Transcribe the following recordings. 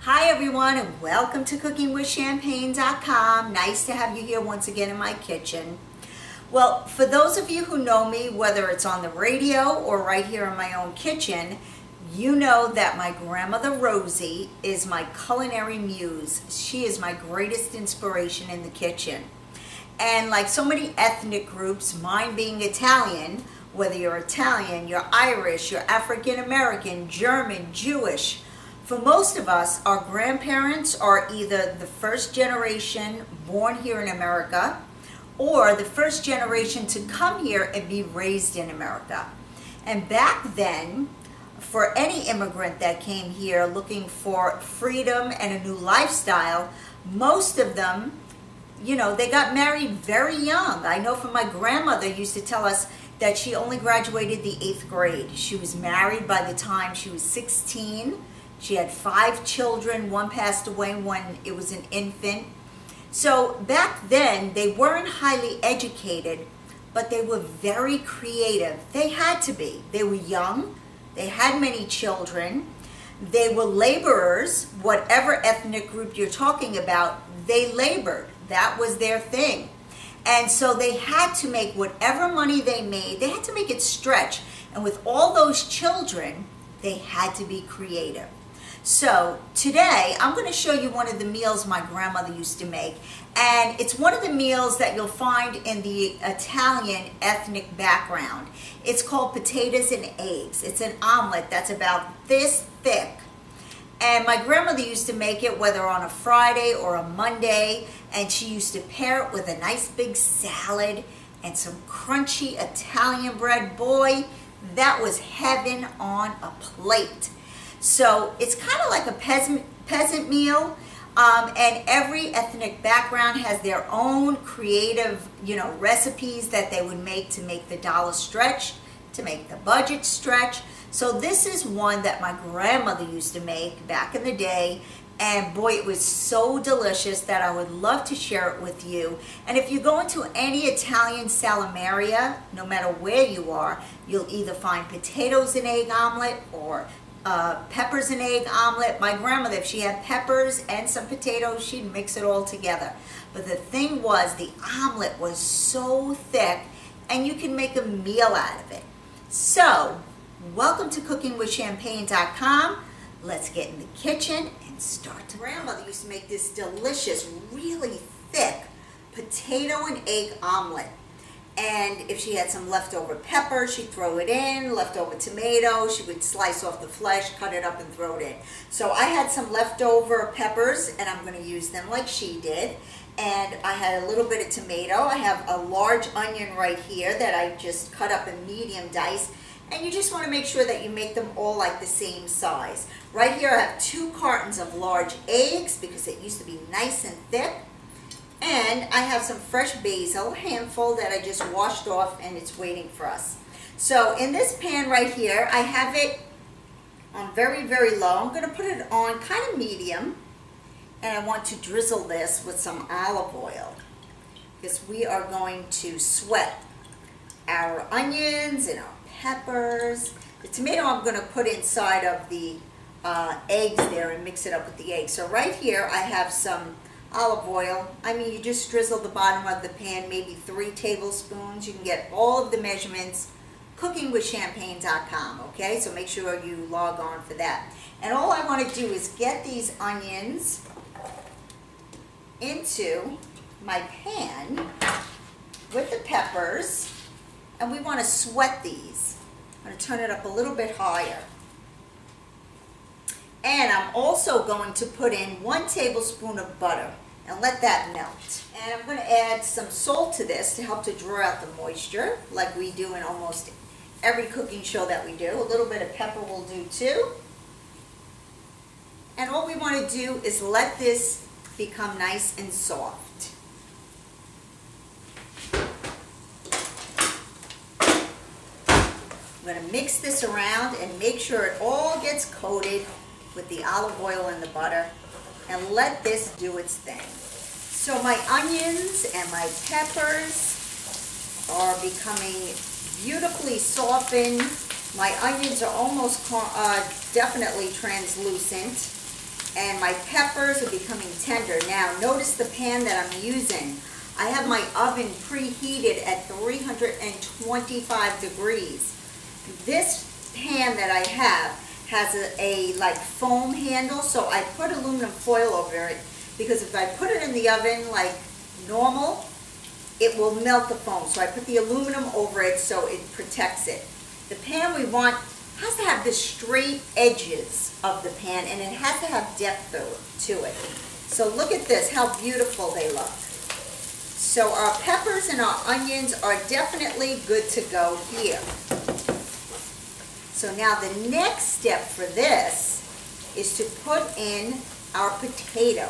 Hi everyone, and welcome to cookingwithchampagne.com. Nice to have you here once again in my kitchen. Well, for those of you who know me, whether it's on the radio or right here in my own kitchen, you know that my grandmother Rosie is my culinary muse. She is my greatest inspiration in the kitchen. And like so many ethnic groups, mine being Italian, whether you're Italian, you're Irish, you're African American, German, Jewish, for most of us, our grandparents are either the first generation born here in America or the first generation to come here and be raised in America. And back then, for any immigrant that came here looking for freedom and a new lifestyle, most of them, they got married very young. I know from my grandmother used to tell us that she only graduated the 8th grade. She was married by the time she was 16. She had 5 children. One passed away when it was an infant. So back then, they weren't highly educated, but they were very creative. They had to be. They were young. They had many children. They were laborers. Whatever ethnic group you're talking about, they labored. That was their thing. And so they had to make whatever money they made, they had to make it stretch. And with all those children, they had to be creative. So today I'm going to show you one of the meals my grandmother used to make, and it's one of the meals that you'll find in the Italian ethnic background. It's called potatoes and eggs. It's an omelet that's about this thick, and my grandmother used to make it whether on a Friday or a Monday, and she used to pair it with a nice big salad and some crunchy Italian bread. Boy, that was heaven on a plate. So it's kind of like a peasant meal, and every ethnic background has their own creative, recipes that they would make to make the dollar stretch, to make the budget stretch. So this is one that my grandmother used to make back in the day, and boy, it was so delicious that I would love to share it with you. And if you go into any Italian salameria, no matter where you are, you'll either find potatoes and egg omelet or peppers and egg omelet. My grandmother, if she had peppers and some potatoes, she'd mix it all together. But the thing was, the omelet was so thick, and you can make a meal out of it. So, welcome to cookingwithchampagne.com. Let's get in the kitchen and start. Grandmother used to make this delicious, really thick potato and egg omelet. And if she had some leftover pepper, she'd throw it in, leftover tomato, she would slice off the flesh, cut it up and throw it in. So I had some leftover peppers, and I'm going to use them like she did. And I had a little bit of tomato. I have a large onion right here that I just cut up in medium dice. And you just want to make sure that you make them all like the same size. Right here I have 2 cartons of large eggs because it used to be nice and thick. And I have some fresh basil, a handful that I just washed off, and it's waiting for us. So in this pan right here, I have it on very, very low. I'm going to put it on kind of medium, and I want to drizzle this with some olive oil because we are going to sweat our onions and our peppers. The tomato I'm going to put inside of the eggs there and mix it up with the eggs. So right here I have some olive oil. You just drizzle the bottom of the pan, maybe 3 tablespoons. You can get all of the measurements, cookingwithchampagne.com, okay? So make sure you log on for that. And all I want to do is get these onions into my pan with the peppers, and we want to sweat these. I'm going to turn it up a little bit higher. And I'm also going to put in 1 tablespoon of butter and let that melt. And I'm going to add some salt to this to help to draw out the moisture, like we do in almost every cooking show that we do. A little bit of pepper will do too. And all we want to do is let this become nice and soft. I'm going to mix this around and make sure it all gets coated with the olive oil and the butter, and let this do its thing. So my onions and my peppers are becoming beautifully softened. My onions are almost definitely translucent. and my peppers are becoming tender. Now, notice the pan that I'm using. I have my oven preheated at 325 degrees. This pan that I have has a like foam handle, so I put aluminum foil over it, because if I put it in the oven like normal, it will melt the foam. So I put the aluminum over it so it protects it. The pan we want has to have the straight edges of the pan, and it has to have depth to it. So look at this, how beautiful they look. So our peppers and our onions are definitely good to go here. So now the next step for this is to put in our potato.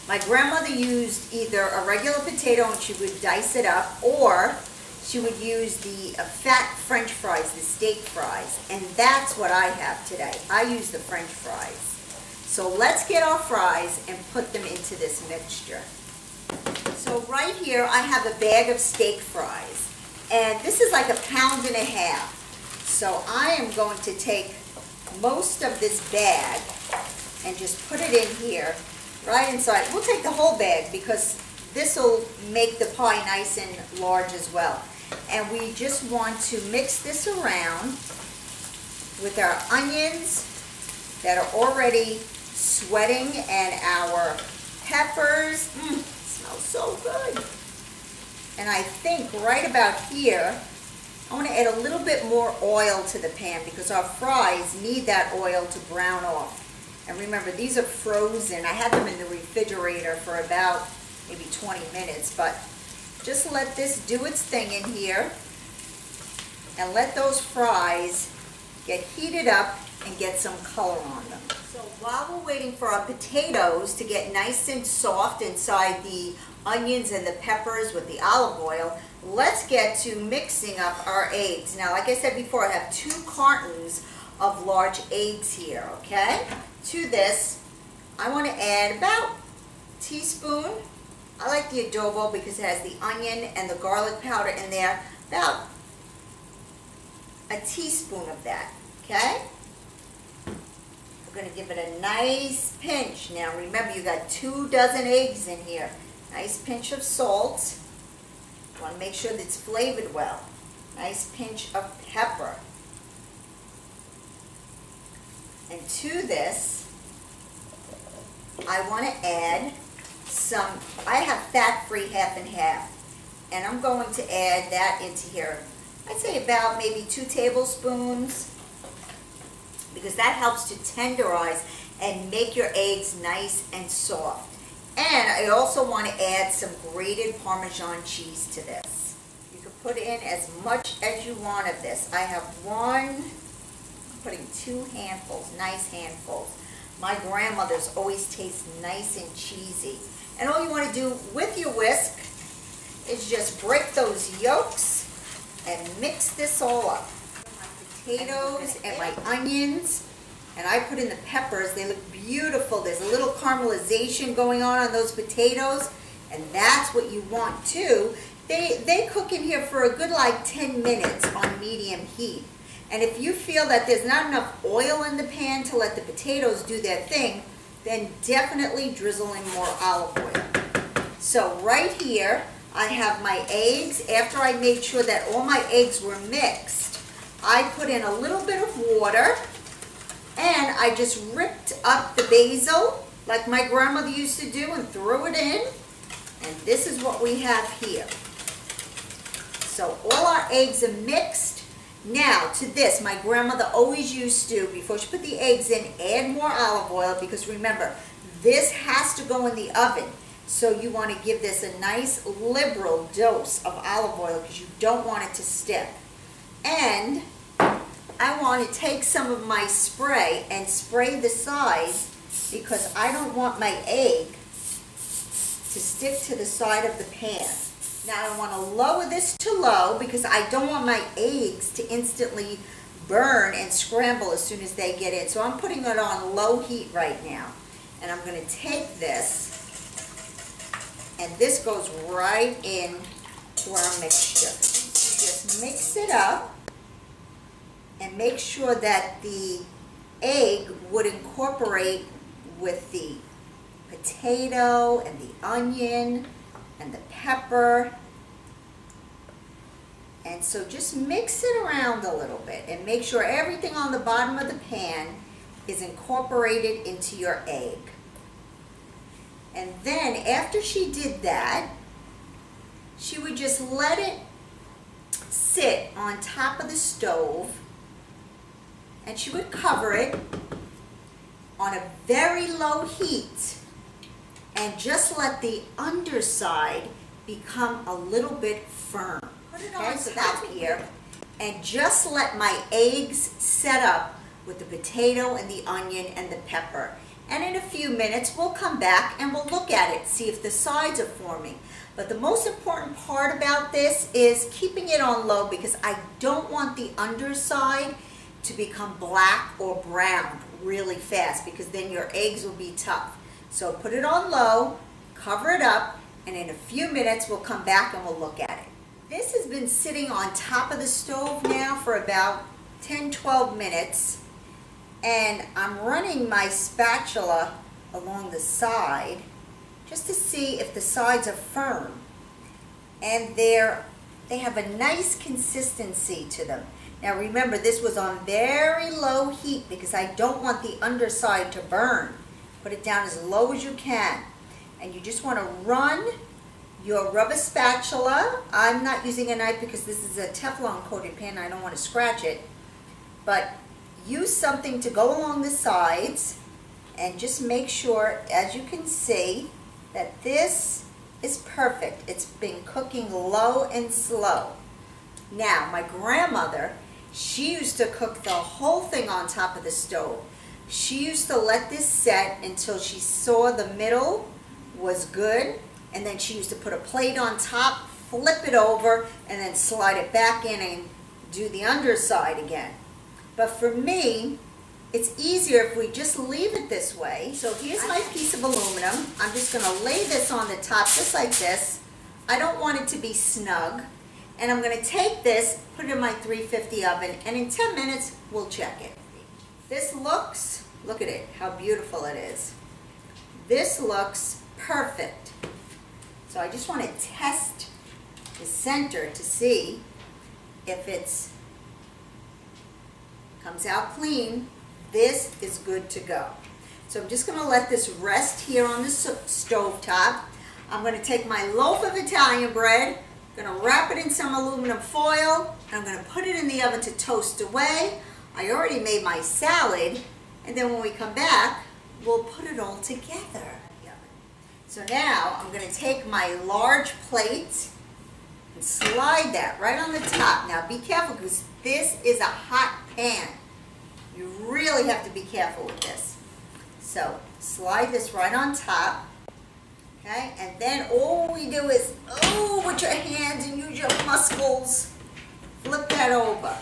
My grandmother used either a regular potato and she would dice it up, or she would use the fat French fries, the steak fries, and that's what I have today. I use the French fries. So let's get our fries and put them into this mixture. So right here I have a bag of steak fries, and this is like 1.5 pounds. So I am going to take most of this bag and just put it in here, right inside. We'll take the whole bag because this will make the pie nice and large as well. And we just want to mix this around with our onions that are already sweating and our peppers. Smells so good. And I think right about here, I want to add a little bit more oil to the pan because our fries need that oil to brown off. And remember, these are frozen. I had them in the refrigerator for about maybe 20 minutes, but just let this do its thing in here and let those fries get heated up and get some color on them. So while we're waiting for our potatoes to get nice and soft inside the onions and the peppers with the olive oil, let's get to mixing up our eggs. Now, like I said before, I have 2 cartons of large eggs here, okay? To this, I want to add about a teaspoon. I like the adobo because it has the onion and the garlic powder in there. About a teaspoon of that, okay? We're going to give it a nice pinch. Now remember, you got 2 dozen eggs in here. Nice pinch of salt. You want to make sure that it's flavored well. Nice pinch of pepper. And to this, I want to add some, I have fat-free half and half, and I'm going to add that into here. I'd say about maybe 2 tablespoons, because that helps to tenderize and make your eggs nice and soft. And I also want to add some grated Parmesan cheese to this. You can put in as much as you want of this. I have I'm putting 2 handfuls, nice handfuls. My grandmother's always taste nice and cheesy. And all you want to do with your whisk is just break those yolks and mix this all up. My potatoes and my onions, and I put in the peppers. They look beautiful. There's a little caramelization going on those potatoes, and that's what you want too. They cook in here for a good like 10 minutes on medium heat. And if you feel that there's not enough oil in the pan to let the potatoes do their thing, then definitely drizzle in more olive oil. So right here, I have my eggs. After I made sure that all my eggs were mixed, I put in a little bit of water, and I just ripped up the basil like my grandmother used to do and threw it in. And this is what we have here. So all our eggs are mixed. Now, to this, my grandmother always used to, before she put the eggs in, add more olive oil, because remember, this has to go in the oven. So you want to give this a nice liberal dose of olive oil because you don't want it to stick. And I want to take some of my spray and spray the sides because I don't want my egg to stick to the side of the pan. Now I want to lower this to low because I don't want my eggs to instantly burn and scramble as soon as they get in. So I'm putting it on low heat right now. And I'm going to take this, and this goes right in to our mixture. Just mix it up and make sure that the egg would incorporate with the potato and the onion and the pepper. And so just mix it around a little bit and make sure everything on the bottom of the pan is incorporated into your egg. And then after she did that, she would just let it sit on top of the stove, and she would cover it on a very low heat and just let the underside become a little bit firm. Put it on top here and just let my eggs set up with the potato and the onion and the pepper. And in a few minutes we'll come back and we'll look at it, see if the sides are forming. But the most important part about this is keeping it on low, because I don't want the underside to become black or brown really fast, because then your eggs will be tough. So put it on low, cover it up, and in a few minutes we'll come back and we'll look at it. This has been sitting on top of the stove now for about 10-12 minutes, and I'm running my spatula along the side just to see if the sides are firm. And they have a nice consistency to them. Now remember, this was on very low heat because I don't want the underside to burn. Put it down as low as you can. And you just want to run your rubber spatula. I'm not using a knife because this is a Teflon coated pan. I don't want to scratch it. But use something to go along the sides and just make sure, as you can see, that this is perfect. It's been cooking low and slow. Now, my grandmother, she used to cook the whole thing on top of the stove. She used to let this set until she saw the middle was good, and then she used to put a plate on top, flip it over, and then slide it back in and do the underside again. But for me, it's easier if we just leave it this way. So here's my piece of aluminum. I'm just going to lay this on the top just like this. I don't want it to be snug. And I'm going to take this, put it in my 350 oven, and in 10 minutes, we'll check it. This looks, look at it, how beautiful it is. This looks perfect. So I just want to test the center to see if it's comes out clean. This is good to go. So I'm just going to let this rest here on the stove top. I'm going to take my loaf of Italian bread, I'm going to wrap it in some aluminum foil, and I'm going to put it in the oven to toast away. I already made my salad, and then when we come back, we'll put it all together. So now I'm going to take my large plate and slide that right on the top. Now be careful because this is a hot pan. You really have to be careful with this. So slide this right on top. Okay, and then all we do is, with your hands and use your muscles, flip that over.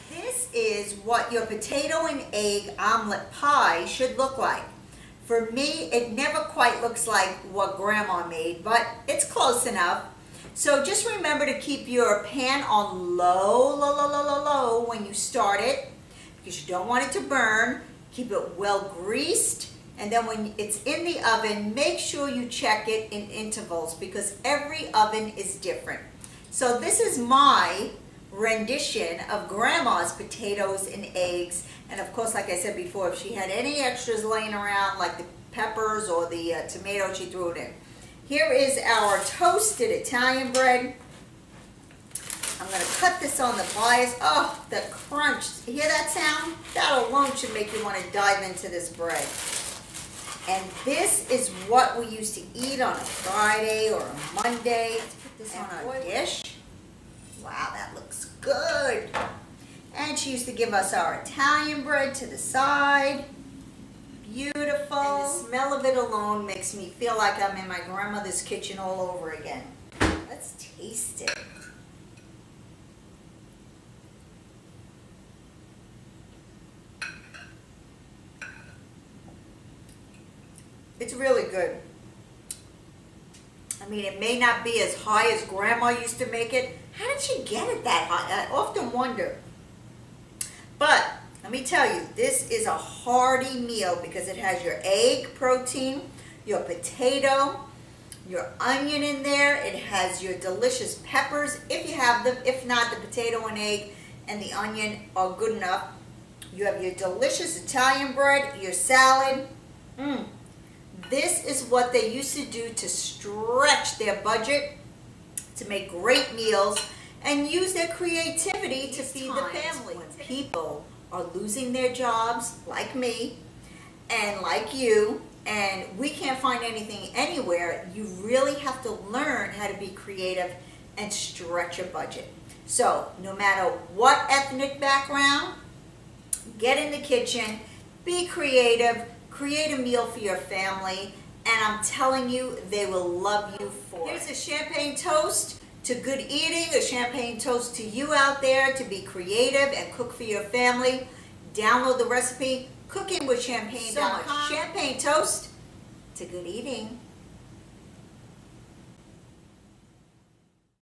This is what your potato and egg omelet pie should look like. For me, it never quite looks like what Grandma made, but it's close enough. So just remember to keep your pan on low when you start it, because you don't want it to burn. Keep it well greased, and then when it's in the oven, make sure you check it in intervals because every oven is different. So this is my rendition of Grandma's potatoes and eggs, and of course, like I said before, if she had any extras laying around like the peppers or the tomato, she threw it in. Here is our toasted Italian bread. I'm going to cut this on the bias. Oh, the crunch. You hear that sound? That alone should make you want to dive into this bread. And this is what we used to eat on a Friday or a Monday. Let's put this on our dish. Wow, that looks good. And she used to give us our Italian bread to the side. Beautiful. And the smell of it alone makes me feel like I'm in my grandmother's kitchen all over again. Let's taste it. It's really good. I mean, it may not be as high as Grandma used to make it. How did she get it that high? I often wonder. But Let me tell you, this is a hearty meal because it has your egg protein, your potato, your onion in there. It has your delicious peppers, if you have them. If not, the potato and egg and the onion are good enough. You have your delicious Italian bread, your salad. This is what they used to do to stretch their budget, to make great meals, and use their creativity to feed the family. When people are losing their jobs, like me and like you, and we can't find anything anywhere, you really have to learn how to be creative and stretch your budget. So no matter what ethnic background, get in the kitchen, be creative, create a meal for your family, and I'm telling you, they will love you for it. Here's a champagne toast to good eating, a champagne toast to you out there to be creative and cook for your family. Download the recipe, cookingwithchampagne.com. So much champagne toast to good eating.